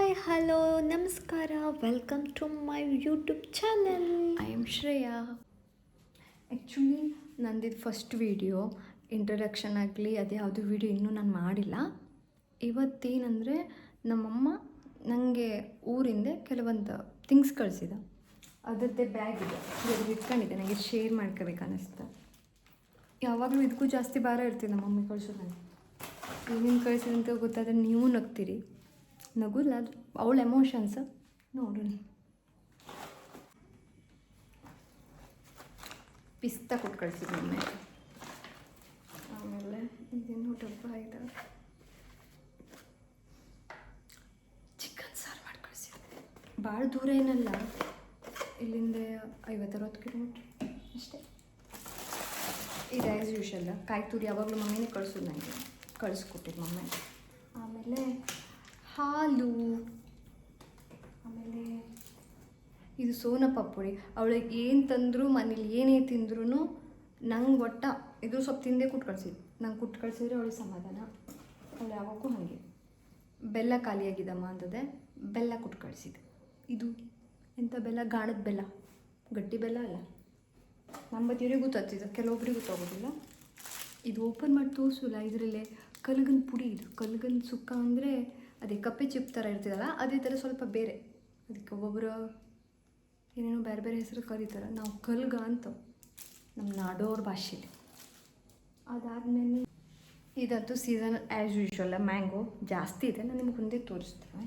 Hi hello ನಮಸ್ಕಾರ, welcome to my YouTube channel. I am Shreya. Actually ನಂದಿದ್ದು first video, introduction ಆಗಲಿ ಅದು ಯಾವುದು ವೀಡಿಯೋ ಇನ್ನೂ ನಾನು ಮಾಡಿಲ್ಲ. ಇವತ್ತೇನೆಂದರೆ ನಮ್ಮಮ್ಮ ನನಗೆ ಊರಿಂದ ಕೆಲವೊಂದು ಥಿಂಗ್ಸ್ ಕಳಿಸಿದ, ಅದರದ್ದೇ ಬ್ಯಾಗ್ ಇದೆ, ಅದು ಇಟ್ಕೊಂಡಿದ್ದೆ, ನನಗೆ ಶೇರ್ ಮಾಡ್ಕೋಬೇಕು ಅನ್ನಿಸ್ತು. ಯಾವಾಗಲೂ ಇದಕ್ಕೂ ಜಾಸ್ತಿ ಭಾರ ಇರ್ತೀವಿ ನಮ್ಮ ಮಮ್ಮಿ ಕಳಿಸೋದು. ನನಗೆ ಏನೇನು ಕಳಿಸಿದಂತ ಗೊತ್ತಾದರೆ ನೀವು ನಗ್ತೀರಿ. ನಗುಲ್ಲ, ಅದು ಅವಳ ಎಮೋಷನ್ಸ್. ನೋಡೋಣ. ಪಿಸ್ತಾ ಕೊಟ್ಟು ಕಳಿಸಿದ್ದು ಮಮ್ಮಿ. ಆಮೇಲೆ ಇದೇನು ಡಬ್ಬ ಇದೆ, ಚಿಕನ್ ಸಾರು ಮಾಡಿ ಕಳಿಸಿದ್ದೆ. ಭಾಳ ದೂರ ಏನಲ್ಲ, ಇಲ್ಲಿಂದ 50-60 ಕಿಲೋಮೀಟ್ರ್ ಅಷ್ಟೇ. ಇದು ಆ್ಯಸ್ ಯೂಶಲ್ ಕಾಯಿ ತುರಿ ಯಾವಾಗಲೂ ಮಮ್ಮಿನೇ ಕಳಿಸೋದು, ನನಗೆ ಕಳಿಸ್ಕೊಟ್ಟಿದ್ದು ಮಮ್ಮಿ. ಆಮೇಲೆ ಹಾಲು, ಆಮೇಲೆ ಇದು ಸೋನ ಪಪ್ಪುಡಿ. ಅವಳಿಗೆ ಏನು ತಂದರೂ ಮನೇಲಿ ಏನೇ ತಿಂದ್ರೂ ನಂಗೆ ಒಟ್ಟ ಇದು ಸ್ವಲ್ಪ ತಿಂದೇ ಕೊಟ್ಟು ಕಳಿಸಿದ್ದು. ನಂಗೆ ಕೊಟ್ಟು ಕಳಿಸಿದ್ರೆ ಅವಳಿಗೆ ಸಮಾಧಾನ. ಅವಳು ಯಾವಾಗೂ ಹಾಗೆ. ಬೆಲ್ಲ ಖಾಲಿಯಾಗಿದ್ದಮ್ಮ ಅಂತದೆ, ಬೆಲ್ಲ ಕೊಟ್ಟು ಕಳಿಸಿದ್ದು. ಇದು ಎಂಥ ಬೆಲ್ಲ? ಗಾಣದ ಬೆಲ್ಲ, ಗಟ್ಟಿ ಬೆಲ್ಲ ಅಲ್ಲ. ನಮ್ಮ ಬದಿಯವರಿಗೆ ಗೊತ್ತಾಗ್ತಿದ್ದು, ಕೆಲವೊಬ್ಬರಿಗೆ ಗೊತ್ತಾಗೋದಿಲ್ಲ. ಇದು ಓಪನ್ ಮಾಡಿ ತೋರಿಸಲ್ಲ. ಇದರಲ್ಲೇ ಕಲ್ಗನ್ ಪುಡಿ, ಇದು ಕಲ್ಗನ್ ಸುಕ್ಕ ಅಂದರೆ ಅದೇ ಕಪ್ಪೆ ಚಿಪ್ ಥರ ಇರ್ತಿದಲ್ಲ, ಅದೇ ಥರ ಸ್ವಲ್ಪ ಬೇರೆ. ಅದಕ್ಕೆ ಒಬ್ಬೊಬ್ಬರು ಏನೇನೋ ಬೇರೆ ಬೇರೆ ಹೆಸರು ಕರೀತಾರೆ. ನಾವು ಕಲ್ಗ ಅಂತ ನಮ್ಮ ನಾಡೋರ ಭಾಷೆಯಲ್ಲಿ. ಅದಾದಮೇಲೆ ಇದಂತೂ ಸೀಸನ್ ಆ್ಯಸ್ ಯೂಶ್ವಲ್ ಮ್ಯಾಂಗೋ ಜಾಸ್ತಿ ಇದೆ. ನಾನು ನಿಮ್ಗೆ ಮುಂದೆ ತೋರಿಸ್ತೇನೆ.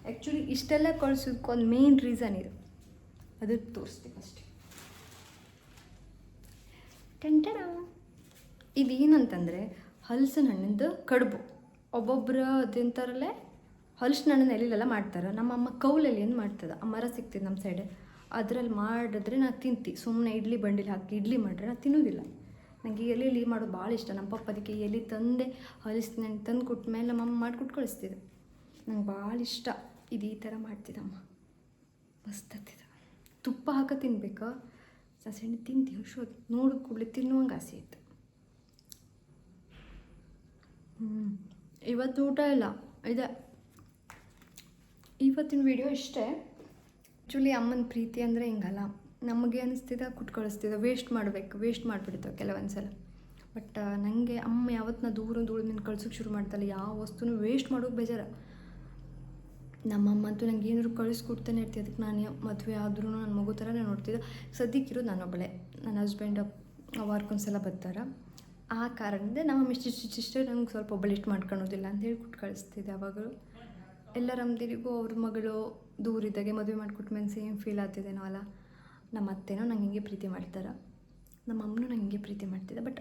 ಆ್ಯಕ್ಚುಲಿ ಇಷ್ಟೆಲ್ಲ ಕಳ್ಸೋದಕ್ಕೊಂದು ಮೇನ್ ರೀಸನ್ ಇದು, ಅದಕ್ಕೆ ತೋರಿಸ್ತೀವಿ ಅಷ್ಟೇ. ಟೆಂಟಡ ಇದೇನಂತಂದರೆ ಹಲಸಿನ ಹಣ್ಣಿಂದು ಕಡುಬು. ಒಬ್ಬೊಬ್ಬರು ಅದಂತಾರಲ್ಲೇ ಹಲಸಿನ ಹಣ್ಣಿನ ಎಲೆಲೆಲ್ಲ ಮಾಡ್ತಾರೆ. ನಮ್ಮಮ್ಮ ಕೌಲಲ್ಲಿ ಏನು ಮಾಡ್ತದೆ, ಆ ಮರ ಸಿಗ್ತಿದೆ ನಮ್ಮ ಸೈಡೆ, ಅದರಲ್ಲಿ ಮಾಡಿದ್ರೆ ನಾನು ತಿಂತೀನಿ. ಸುಮ್ಮನೆ ಇಡ್ಲಿ ಬಂಡಿಲಿ ಹಾಕಿ ಇಡ್ಲಿ ಮಾಡಿದ್ರೆ ನಾನು ತಿನ್ನೋದಿಲ್ಲ. ನನಗೆ ಎಲೆಲಿ ಮಾಡೋದು ಭಾಳ ಇಷ್ಟ. ನಮ್ಮ ಪಪ್ಪ ಅದಕ್ಕೆ ಎಲೆ ತಂದೆ ಹಲಸಿನ ಹಣ್ಣು ತಂದು ಕೊಟ್ಟ ಮೇಲೆ ನಮ್ಮಮ್ಮ ಮಾಡಿಕೊಟ್ಟು ಕಳಿಸ್ತಿದ್ದೆ. ನಂಗೆ ಭಾಳ ಇಷ್ಟ. ಇದು ಈ ಥರ ಮಾಡ್ತಿದ್ದಮ್ಮ, ಮಸ್ತ್ ಆಗ್ತಿದ್ದ. ತುಪ್ಪ ಹಾಕಿ ತಿನ್ಬೇಕಾ, ಸಸೆಣ್ಣೆ ತಿಂತೀವಿ ಶೋದು ನೋಡಿದ ಕೂಡಲೇ ತಿನ್ನುವಂಗೆ ಆಸೆ ಇತ್ತು. ಇವತ್ತು ಊಟ ಇಲ್ಲ ಇದೆ. ಇವತ್ತಿನ ವಿಡಿಯೋ ಇಷ್ಟೇ. ಆ್ಯಕ್ಚುಲಿ ಅಮ್ಮನ ಪ್ರೀತಿ ಅಂದರೆ ಹಿಂಗಲ್ಲ, ನಮಗೆ ಅನಿಸ್ತಿದ್ದ ಕೊಟ್ಟು ಕಳಿಸ್ತಿದ್ದ, ವೇಸ್ಟ್ ಮಾಡಿಬಿಡ್ತಾವೆ ಕೆಲವೊಂದು ಸಲ. ಬಟ್ ನನಗೆ ಅಮ್ಮ ಯಾವತ್ತು ದೂರ ನಿನ್ನ ಕಳ್ಸೋಕ್ಕೆ ಶುರು ಮಾಡ್ತಾಳೆ, ಯಾವ ವಸ್ತುನೂ ವೇಸ್ಟ್ ಮಾಡೋಕೆ ಬೇಜಾರ. ನಮ್ಮಮ್ಮ ಅಂತೂ ನಂಗೆ ಏನಾದ್ರು ಕಳಿಸ್ಕೊಡ್ತಾನೆ ಇರ್ತೀವಿ. ಅದಕ್ಕೆ ನಾನು ಮದುವೆ ಆದ್ರೂ ನನ್ನ ಮಗು ಥರನೇ ನೋಡ್ತಿದ್ದೆ. ಸದ್ಯಕ್ಕಿರೋದು ನಾನೊಬ್ಬಳೆ, ನನ್ನ ಹಸ್ಬೆಂಡ್ ವಾರಕ್ಕೊಂದು ಸಲ ಬರ್ತಾರೆ. ಆ ಕಾರಣದಿಂದ ನಮ್ಮ ಇಷ್ಟಿಷ್ಟು ನಂಗೆ ಸ್ವಲ್ಪ ಒಬ್ಬಳು ಇಷ್ಟು ಮಾಡ್ಕೊಳೋದಿಲ್ಲ ಅಂತ ಹೇಳಿ ಕೊಟ್ಟು ಕಳಿಸ್ತಿದ್ದೆ. ಅವಾಗಲೂ ಎಲ್ಲ ನಮ್ಮದಿರಿಗೂ ಅವ್ರ ಮಗಳು ದೂರಿದ್ದಾಗೆ ಮದುವೆ ಮಾಡಿಕೊಟ್ಮೇಲೆ ಸೇಮ್ ಫೀಲ್ ಆಗ್ತಿದ್ದೇನೋ ಅಲ್ಲ. ನಮ್ಮ ಅತ್ತೆನೋ ನಂಗೆ ಹಿಂಗೆ ಪ್ರೀತಿ ಮಾಡ್ತಾರೆ, ನಮ್ಮ ಅಮ್ಮನೂ ನಂಗೆ ಹಿಂಗೆ ಪ್ರೀತಿ ಮಾಡ್ತಿದ್ದೆ. ಬಟ್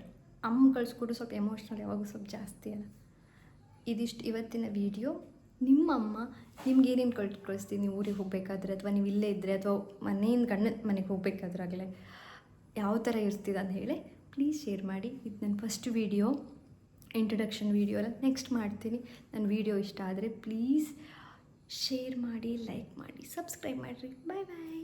ಅಮ್ಮ ಕಳಿಸ್ಕೊಡು ಸ್ವಲ್ಪ ಎಮೋಷ್ನಲ್ ಯಾವಾಗೂ ಸ್ವಲ್ಪ ಜಾಸ್ತಿ ಅಲ್ಲ. ಇದಿಷ್ಟು ಇವತ್ತಿನ ವೀಡಿಯೋ. ನಿಮ್ಮಮ್ಮ ನಿಮ್ಗೆ ಏನೇನು ಕಳಿಸ್ತೀವಿ, ನೀವು ಊರಿಗೆ ಹೋಗಬೇಕಾದ್ರೆ ಅಥವಾ ನೀವು ಇಲ್ಲೇ ಇದ್ದರೆ ಅಥವಾ ಗಂಡನ ಮನೆಗೆ ಹೋಗಬೇಕಾದ್ರಾಗಲೇ ಯಾವ ಥರ ಇರ್ತಿದೆ ಅಂತ ಹೇಳಿ ಪ್ಲೀಸ್ ಶೇರ್ ಮಾಡಿ. ಇದು ನನ್ನ ಫಸ್ಟ್ ವೀಡಿಯೋ, ಇಂಟ್ರಡಕ್ಷನ್ ವೀಡಿಯೋ ಎಲ್ಲ ನೆಕ್ಸ್ಟ್ ಮಾಡ್ತೀನಿ. ನನ್ನ ವೀಡಿಯೋ ಇಷ್ಟ ಆದರೆ ಪ್ಲೀಸ್ ಶೇರ್ ಮಾಡಿ, ಲೈಕ್ ಮಾಡಿ, ಸಬ್ಸ್ಕ್ರೈಬ್ ಮಾಡಿರಿ. ಬಾಯ್ ಬಾಯ್.